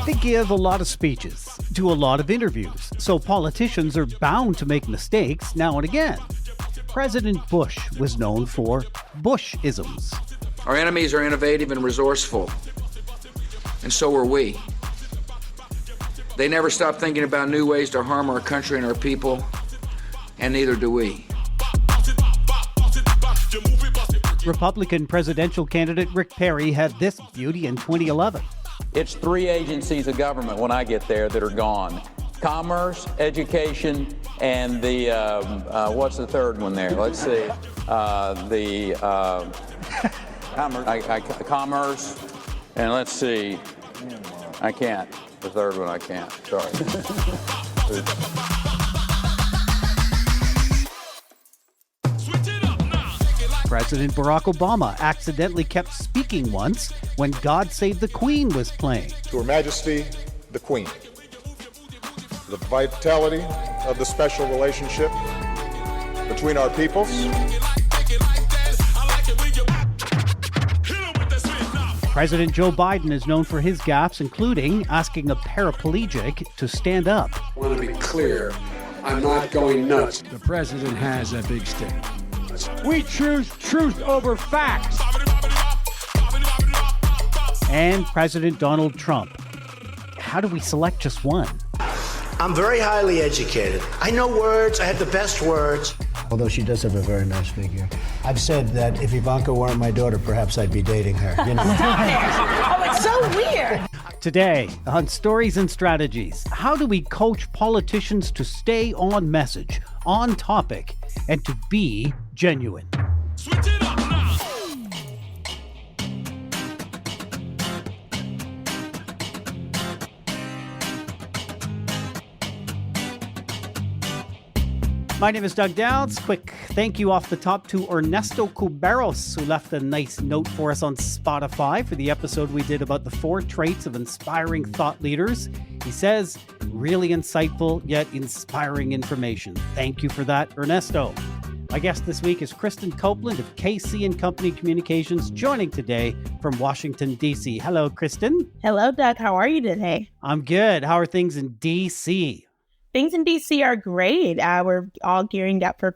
They give a lot of speeches, do a lot of interviews, so politicians are bound to make mistakes now and again. President Bush was known for Bush-isms. Our enemies are innovative and resourceful, and so are we. They never stop thinking about new ways to harm our country and our people, and neither do we. Republican presidential candidate Rick Perry had this beauty in 2011. It's 3 agencies of government when I get there that are gone. Commerce, education, and the, what's the third one there? Let's see. Commerce, and let's see. I can't. The third one I can't. Sorry. President Barack Obama accidentally kept speaking once when God Save the Queen was playing. To Her Majesty, the Queen. The vitality of the special relationship between our peoples. President Joe Biden is known for his gaffes, including asking a paraplegic to stand up. I want to be clear, I'm not going nuts. The president has a big stick. We choose truth over facts. And President Donald Trump. How do we select just one? I'm very highly educated. I know words. I have the best words. Although she does have a very nice figure. I've said that if Ivanka weren't my daughter, perhaps I'd be dating her. You know? Oh, it's so weird. Today on Stories and Strategies, how do we coach politicians to stay on message, on topic, and to be genuine? Switch it up now. My name is Doug Dowds. Quick thank you off the top to Ernesto Cuberos, who left a nice note for us on Spotify for the episode we did about the 4 traits of inspiring thought leaders. He says, really insightful yet inspiring information. Thank you for that, Ernesto. My guest this week is Kristen Copeland of KC & Company Communications, joining today from Washington, D.C. Hello, Kristen. Hello, Doug. How are you today? I'm good. How are things in D.C.? Things in DC are great. We're all gearing up for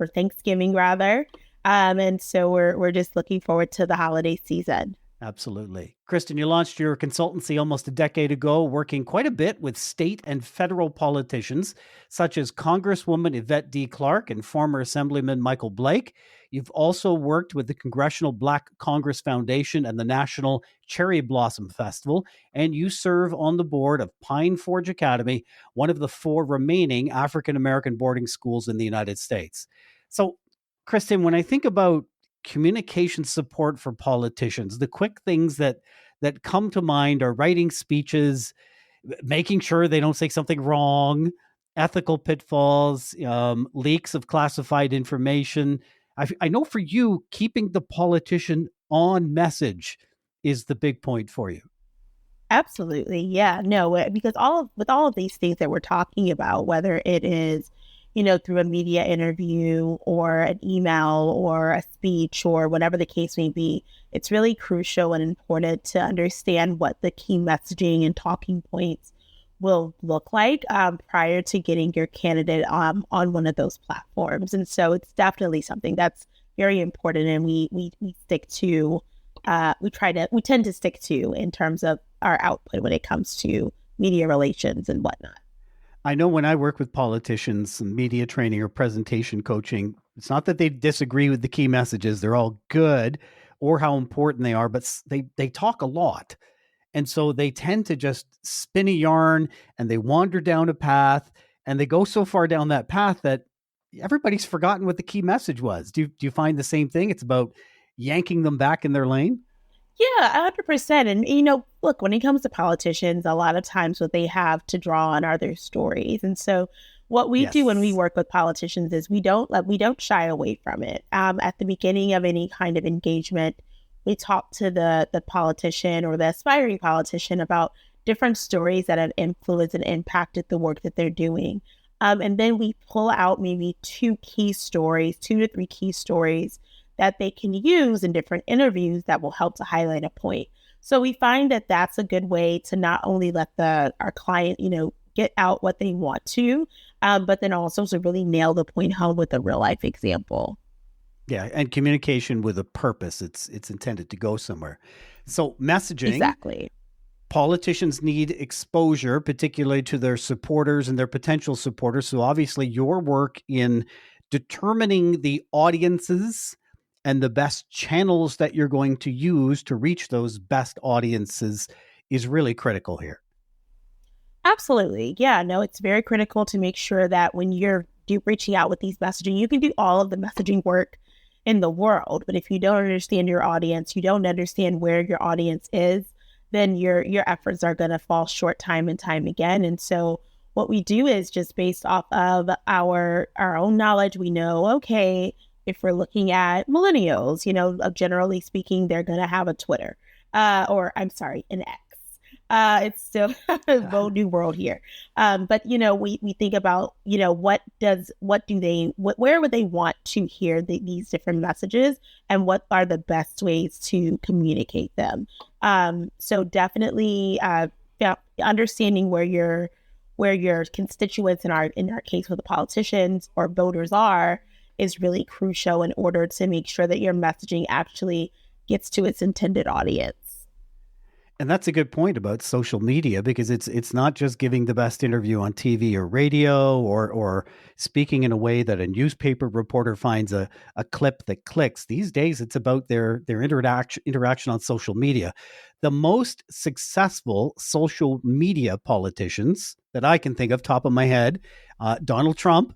Thanksgiving, rather. And so we're just looking forward to the holiday season. Absolutely. Kristen, you launched your consultancy almost a decade ago, working quite a bit with state and federal politicians, such as Congresswoman Yvette D. Clarke and former Assemblyman Michael Blake. You've also worked with the Congressional Black Congress Foundation and the National Cherry Blossom Festival, and you serve on the board of Pine Forge Academy, one of the 4 remaining African-American boarding schools in the United States. So, Kristen, when I think about communication support for politicians, the quick things that come to mind are writing speeches, making sure they don't say something wrong, ethical pitfalls, leaks of classified information. I know for you, keeping the politician on message is the big point for you. Absolutely. Yeah, no, because with all of these things that we're talking about, whether it is, through a media interview or an email or a speech or whatever the case may be, it's really crucial and important to understand what the key messaging and talking points will look like prior to getting your candidate on one of those platforms. And so it's definitely something that's very important, and we stick to, we tend to stick to in terms of our output when it comes to media relations and whatnot. I know when I work with politicians, media training or presentation coaching, it's not that they disagree with the key messages. They're all good or how important they are, but they talk a lot. And so they tend to just spin a yarn and they wander down a path, and they go so far down that path that everybody's forgotten what the key message was. Do you find the same thing? It's about yanking them back in their lane? Yeah, 100%. And, look, when it comes to politicians, a lot of times what they have to draw on are their stories. And so what we do when we work with politicians is we don't shy away from it. At the beginning of any kind of engagement, we talk to the politician or the aspiring politician about different stories that have influenced and impacted the work that they're doing. And then we pull out maybe 2 to 3 key stories that they can use in different interviews that will help to highlight a point. So we find that that's a good way to not only let our client, get out what they want to, but then also to really nail the point home with a real life example. Yeah, and communication with a purpose. It's intended to go somewhere. So messaging. Exactly. Politicians need exposure, particularly to their supporters and their potential supporters. So obviously your work in determining the audiences and the best channels that you're going to use to reach those best audiences is really critical here. Absolutely. Yeah, no, it's very critical to make sure that when you're reaching out with these messaging, you can do all of the messaging work in the world. But if you don't understand your audience, you don't understand where your audience is, then your efforts are going to fall short time and time again. And so what we do is just based off of our own knowledge, we know, okay, if we're looking at millennials, generally speaking, they're going to have a Twitter, an X. It's still a whole new world here. But, we think about, where would they want to hear these different messages and what are the best ways to communicate them? So definitely understanding where your constituents in our case with the politicians or voters are is really crucial in order to make sure that your messaging actually gets to its intended audience. And that's a good point about social media, because it's not just giving the best interview on TV or radio or speaking in a way that a newspaper reporter finds a clip that clicks. These days, it's about their interaction on social media. The most successful social media politicians that I can think of, top of my head, Donald Trump,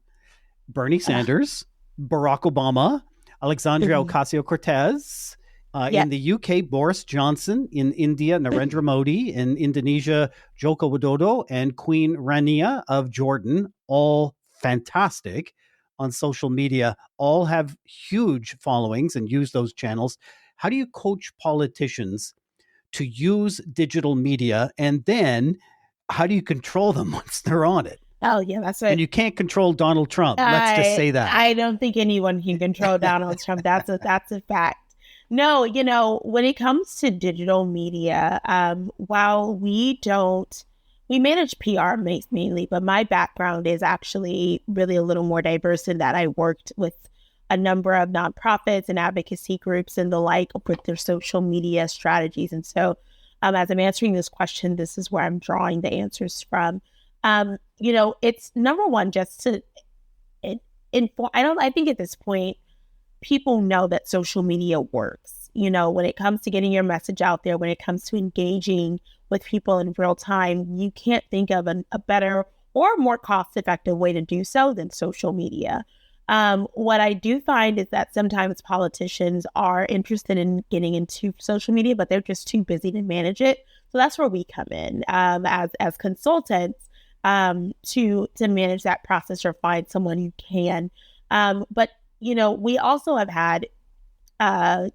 Bernie Sanders, Barack Obama, Alexandria Ocasio-Cortez, in the UK, Boris Johnson; in India, Narendra Modi; in Indonesia, Joko Widodo; and Queen Rania of Jordan. All fantastic on social media, all have huge followings and use those channels. How do you coach politicians to use digital media, and then how do you control them once they're on it? Oh, yeah, that's right. And you can't control Donald Trump. Let's just say that. I don't think anyone can control Donald Trump. That's a fact. No, when it comes to digital media, while we manage PR mainly, but my background is actually really a little more diverse in that I worked with a number of nonprofits and advocacy groups and the like with their social media strategies. And so as I'm answering this question, this is where I'm drawing the answers from. It's number one, just to inform. I think at this point, people know that social media works. When it comes to getting your message out there, when it comes to engaging with people in real time, you can't think of a better or more cost-effective way to do so than social media. What I do find is that sometimes politicians are interested in getting into social media, but they're just too busy to manage it. So that's where we come in as consultants to manage that process or find someone who can. But we also have had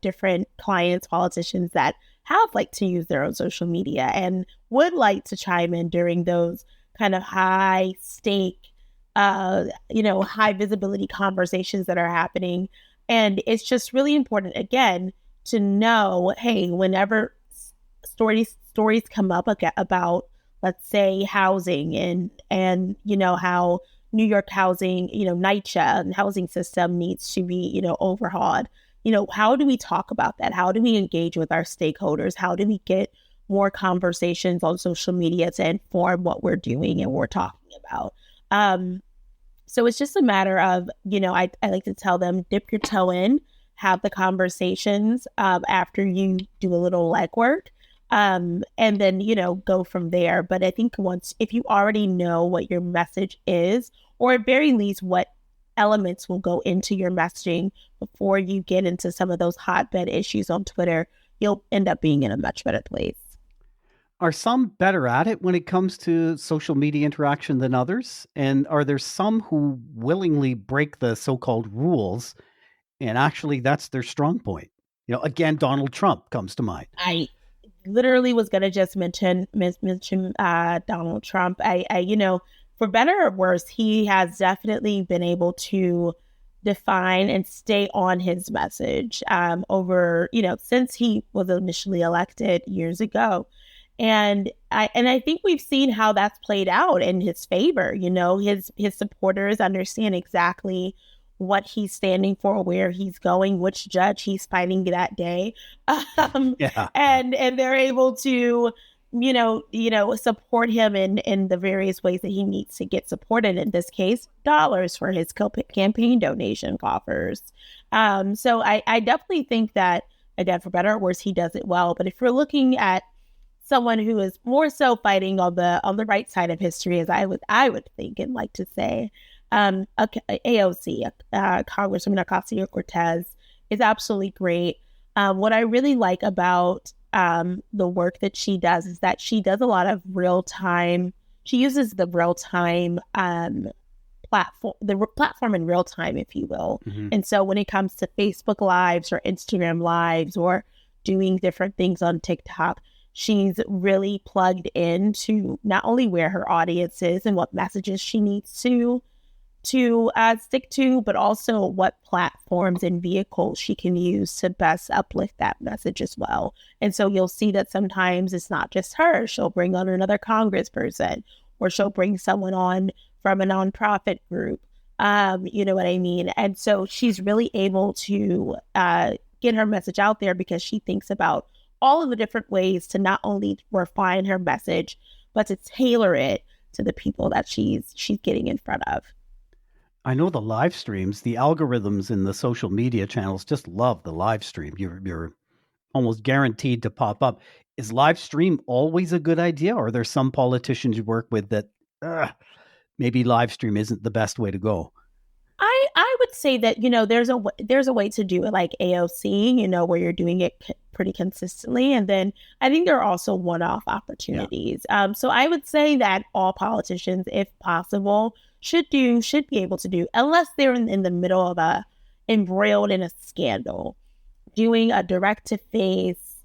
different clients, politicians that have liked to use their own social media and would like to chime in during those kind of high stake, high visibility conversations that are happening. And it's just really important, again, to know, hey, whenever stories come up about, let's say, housing and how New York housing, NYCHA and housing system needs to be, overhauled. How do we talk about that? How do we engage with our stakeholders? How do we get more conversations on social media to inform what we're doing and what we're talking about? So it's just a matter of, I like to tell them, dip your toe in, have the conversations after you do a little legwork, and then, go from there. But I think if you already know what your message is, or at very least what elements will go into your messaging before you get into some of those hotbed issues on Twitter, you'll end up being in a much better place. Are some better at it when it comes to social media interaction than others? And are there some who willingly break the so-called rules and actually that's their strong point? Again, Donald Trump comes to mind. I literally was going to just mention Donald Trump. for better or worse, he has definitely been able to define and stay on his message over, since he was initially elected years ago. And I think we've seen how that's played out in his favor. His supporters understand exactly what he's standing for, where he's going, which judge he's fighting that day. And they're able to, support him in the various ways that he needs to get supported. In this case, dollars for his campaign donation coffers. So I definitely think that, again, for better or worse, he does it well. But if we're looking at someone who is more so fighting on the right side of history, as I would think and like to say, AOC, Congresswoman Ocasio-Cortez, is absolutely great. What I really like about the work that she does is that she does a lot of she uses the real-time platform in real time, if you will. Mm-hmm. And so when it comes to Facebook Lives or Instagram Lives or doing different things on TikTok, she's really plugged into not only where her audience is and what messages she needs to stick to, but also what platforms and vehicles she can use to best uplift that message as well. And so you'll see that sometimes it's not just her. She'll bring on another congressperson, or she'll bring someone on from a nonprofit group. You know what I mean? And so she's really able to get her message out there because she thinks about all of the different ways to not only refine her message, but to tailor it to the people that she's getting in front of. I know the live streams, the algorithms in the social media channels just love the live stream. You're almost guaranteed to pop up. Is live stream always a good idea? Or are there some politicians you work with that maybe live stream isn't the best way to go? I would say that, there's a way to do it like AOC, where you're doing it pretty consistently. And then I think there are also one-off opportunities. Yeah. So I would say that all politicians, if possible, should be able to do, unless they're in the middle of embroiled in a scandal, doing a direct-to-face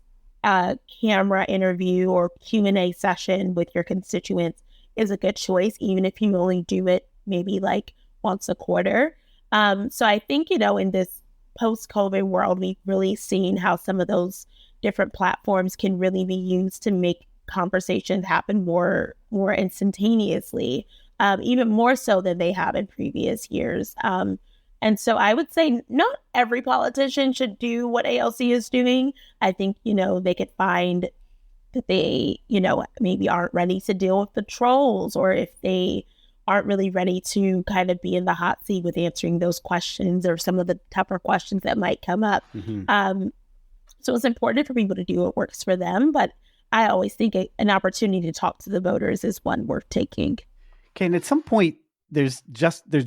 camera interview or Q&A session with your constituents is a good choice, even if you only do it maybe like once a quarter. So I think, in this post-COVID world, we've really seen how some of those different platforms can really be used to make conversations happen more instantaneously, even more so than they have in previous years. And so I would say not every politician should do what ALC is doing. I think, they could find that they, maybe aren't ready to deal with the trolls, or if they aren't really ready to kind of be in the hot seat with answering those questions or some of the tougher questions that might come up. Mm-hmm. So it's important for people to do what works for them. But I always think an opportunity to talk to the voters is one worth taking. Okay. And at some point, there's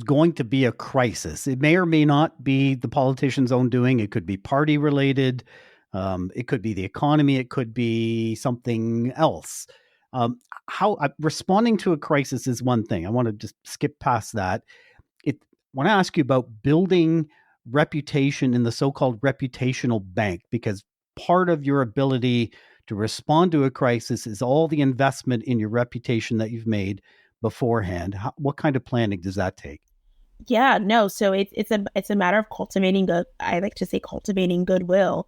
going to be a crisis. It may or may not be the politician's own doing. It could be party related. It could be the economy. It could be something else. How responding to a crisis is one thing. I want to just skip past that. I want to ask you about building reputation in the so-called reputational bank, because part of your ability to respond to a crisis is all the investment in your reputation that you've made beforehand. What kind of planning does that take? Yeah, no. So it's a matter of cultivating I like to say cultivating goodwill.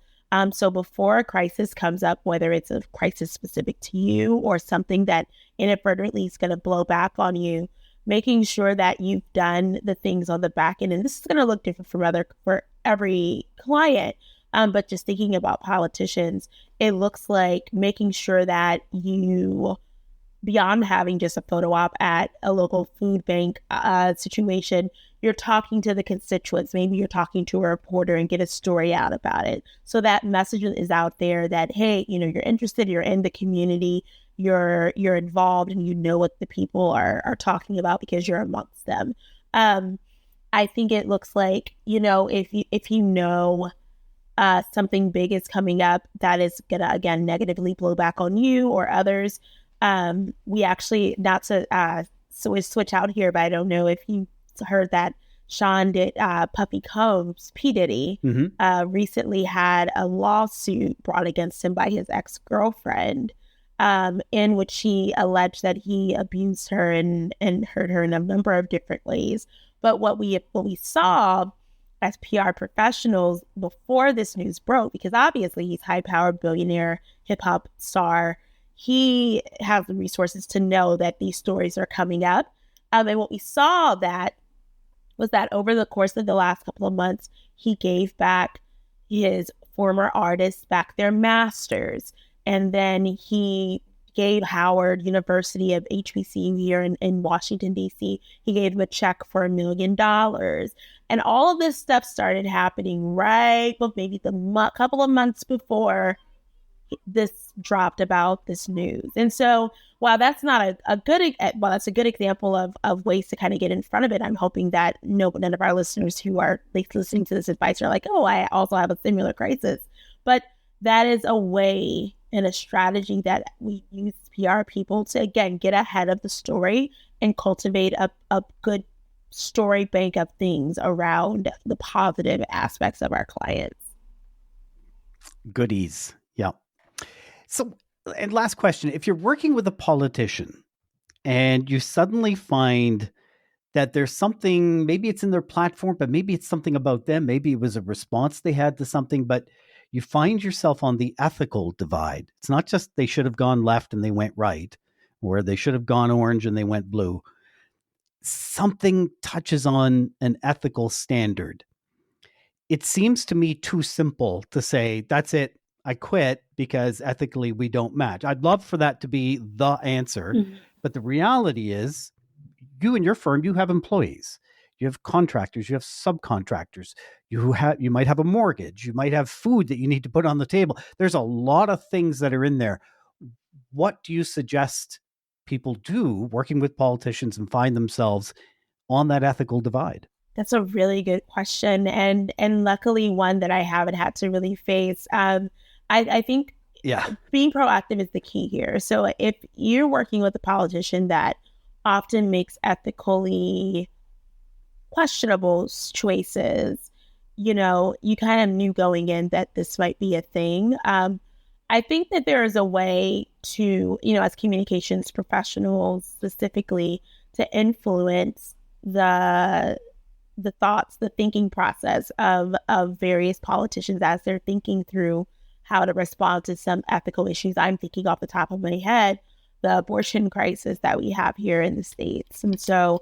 So before a crisis comes up, whether it's a crisis specific to you or something that inadvertently is going to blow back on you, making sure that you've done the things on the back end. And this is going to look different for every client. But just thinking about politicians, it looks like making sure that you, beyond having just a photo op at a local food bank situation, you're talking to the constituents. Maybe you're talking to a reporter and get a story out about it. So that message is out there that, hey, you're interested, you're in the community, you're involved, and you know what the people are talking about because you're amongst them. I think it looks like, if you know something big is coming up that is gonna, again, negatively blow back on you or others. We actually, not to switch out here, but I don't know if you heard that Sean Puffy Combs, P. Diddy, recently had a lawsuit brought against him by his ex-girlfriend in which she alleged that he abused her and hurt her in a number of different ways. But what we saw as PR professionals before this news broke, because obviously he's high-powered billionaire hip hop star, he has the resources to know that these stories are coming up. And what we saw was that over the course of the last couple of months, he gave back his former artists back their masters. And then he gave Howard University of HBCU here in Washington, D.C., he gave him a check for $1 million. And all of this stuff started happening right, but maybe couple of months before this dropped about this news. And so while that's not that's a good example of ways to kind of get in front of it, I'm hoping that none of our listeners who are listening to this advice are like, oh, I also have a similar crisis. But that is a way and a strategy that we use PR people to, again, get ahead of the story and cultivate a good story bank of things around the positive aspects of our clients. Goodies. Yeah. So, and last question, if you're working with a politician and you suddenly find that there's something, maybe it's in their platform, but maybe it's something about them, maybe it was a response they had to something, but you find yourself on the ethical divide. It's not just they should have gone left and they went right, or they should have gone orange and they went blue. Something touches on an ethical standard. It seems to me too simple to say, that's it, I quit because ethically we don't match. I'd love for that to be the answer. Mm-hmm. But the reality is, you and your firm, you have employees, you have contractors, you have subcontractors, you might have a mortgage, you might have food that you need to put on the table. There's a lot of things that are in there. What do you suggest people do working with politicians and find themselves on that ethical divide? That's a really good question, and luckily one that I haven't had to really face. I think being proactive is the key here. So if you're working with a politician that often makes ethically questionable choices, you kind of knew going in that this might be a thing. I think that there is a way to, as communications professionals specifically, to influence the thoughts, the thinking process of various politicians as they're thinking through how to respond to some ethical issues. I'm thinking off the top of my head, the abortion crisis that we have here in the States. And so,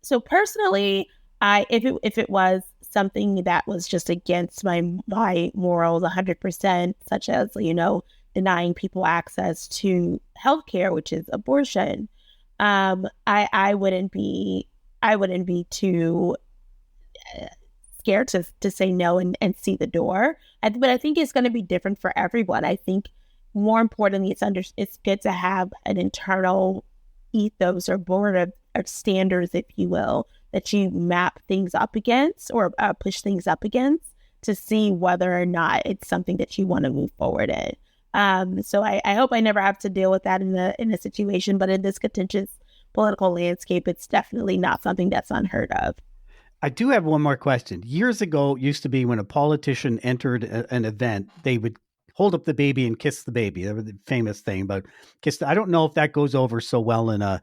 so personally, if it was something that was just against my morals 100%, such as, denying people access to healthcare, which is abortion, I wouldn't be too scared to say no and see the door. But I think it's going to be different for everyone. I think more importantly, it's good to have an internal ethos or board of standards, if you will, that you map things up against or push things up against to see whether or not it's something that you want to move forward in. So I hope I never have to deal with that in a situation, but in this contentious political landscape, it's definitely not something that's unheard of. I do have one more question. Years ago, it used to be when a politician entered an event, they would hold up the baby and kiss the baby. That was the famous thing about kiss. I don't know if that goes over so well in a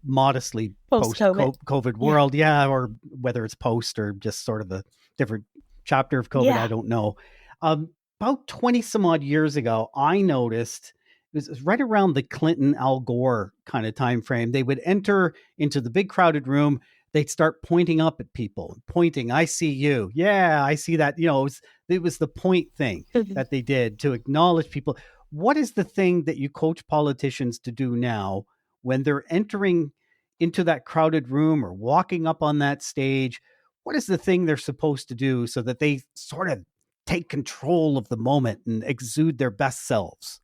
modestly post-COVID world. Yeah. Or whether it's post or just sort of a different chapter of COVID. Yeah. I don't know. About 20 some odd years ago, I noticed it was right around the Clinton Al Gore kind of time frame. They would enter into the big crowded room. They'd start pointing up at people, pointing, I see you. Yeah, I see that. It was the point thing that they did to acknowledge people. What is the thing that you coach politicians to do now when they're entering into that crowded room or walking up on that stage? What is the thing they're supposed to do so that they sort of take control of the moment and exude their best selves?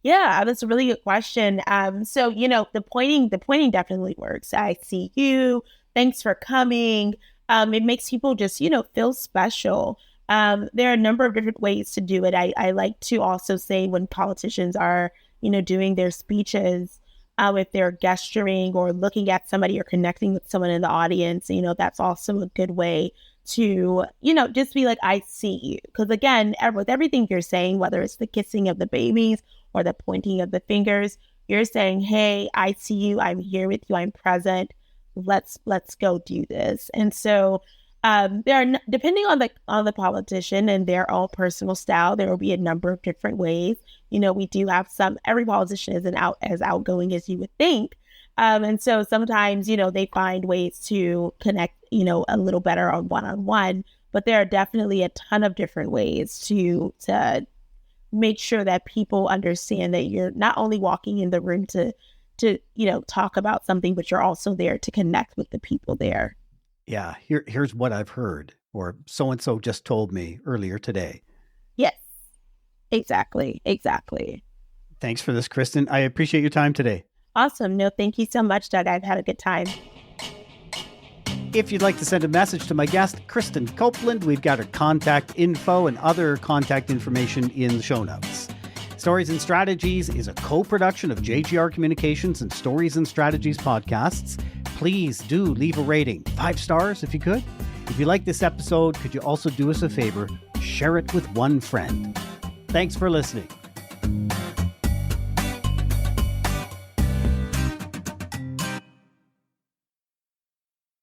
Yeah, that's a really good question. So, the pointing definitely works. I see you. Thanks for coming. It makes people just, feel special. There are a number of different ways to do it. I like to also say when politicians are, doing their speeches, if they're gesturing or looking at somebody or connecting with someone in the audience, that's also a good way to, just be like, I see you. Because again, with everything you're saying, whether it's the kissing of the babies or the pointing of the fingers. You're saying, hey, I see you. I'm here with you. I'm present. Let's go do this. And so depending on the politician and their own personal style, there will be a number of different ways. We do have every politician isn't as outgoing as you would think. And so sometimes, they find ways to connect, a little better on one-on-one, but there are definitely a ton of different ways to make sure that people understand that you're not only walking in the room to talk about something, but you're also there to connect with the people there. Yeah, here's what I've heard, or so-and-so just told me earlier today. Yes, exactly. Thanks for this, Kristen. I appreciate your time today. Awesome. No, thank you so much, Doug. I've had a good time. If you'd like to send a message to my guest, Kristen Copeland, we've got her contact info and other contact information in the show notes. Stories and Strategies is a co-production of JGR Communications and Stories and Strategies podcasts. Please do leave a rating, 5 stars if you could. If you like this episode, could you also do us a favor? Share it with one friend. Thanks for listening.